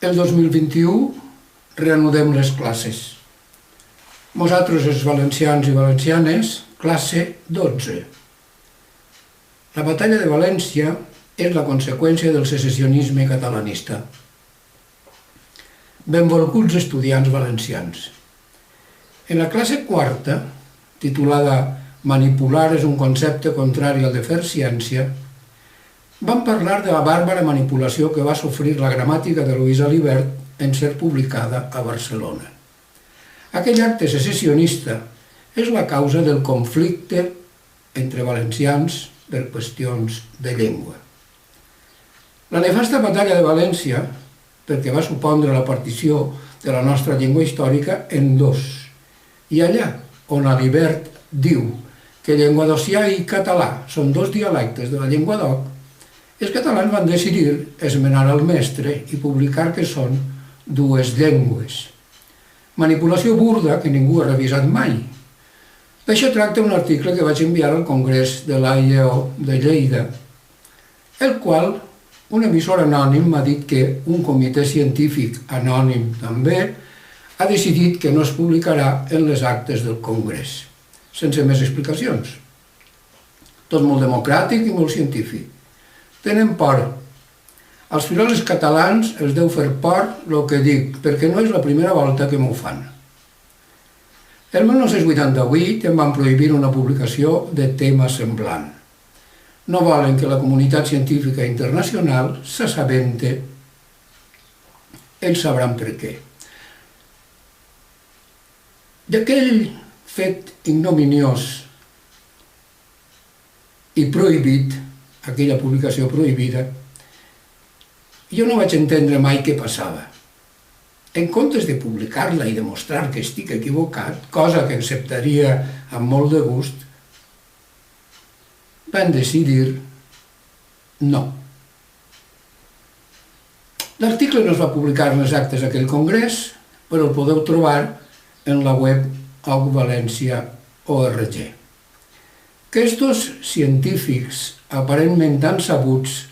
El 2021 reanudem les classes. Nosaltres, els valencians i valencianes, classe 12. La batalla de València és la conseqüència del secessionisme catalanista. Benvolguts estudiants valencians. En la classe quarta, titulada Manipular és un concepte contrari al de fer ciència, vam parlar de la bàrbara manipulació que va sofrir la gramàtica de Louisa Libert en ser publicada a Barcelona. Aquell acte secessionista és la causa del conflicte entre valencians per qüestions de llengua. La nefasta batalla de València, perquè va supondre la partició de la nostra llengua històrica en dos, i allà on Alibert diu que llenguadocià i català són dos dialectes de la llengua d'oc, els catalans van decidir esmenar el mestre i publicar que són dues llengües. Manipulació burda que ningú ha revisat mai. D'això tracta un article que vaig enviar al Congrés de l'AIEO de Lleida, el qual un emissor anònim m'ha dit que un comitè científic anònim també ha decidit que no es publicarà en les actes del Congrés, sense més explicacions. Tot molt democràtic i molt científic. Tenen por. Als filòlegs catalans els deu fer por el que dic, perquè no és la primera volta que m'ho fan. El 1988 em van prohibir una publicació de tema semblant. No volen que la comunitat científica internacional s'assabente. Ells sabran per què. D'aquell fet ignominiós i prohibit, aquella publicació prohibida, jo no vaig entendre mai què passava. En comptes de publicar-la i demostrar que estic equivocat, cosa que acceptaria amb molt de gust, van decidir no. L'article no es va publicar en les actes d'aquell congrés, però el podeu trobar en la web ocvalencia.org. Aquests científics aparentment tan sabuts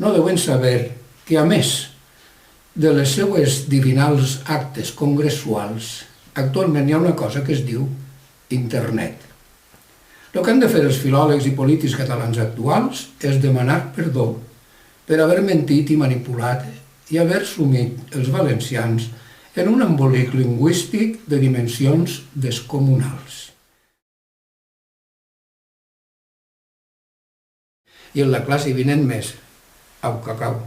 no deuen saber que, a més de les seues divinals actes congressuals, actualment hi ha una cosa que es diu internet. El que han de fer els filòlegs i polítics catalans actuals és demanar perdó per haver mentit i manipulat i haver sumit els valencians en un embolic lingüístic de dimensions descomunals. I en la classe vinent més. Au, cacau.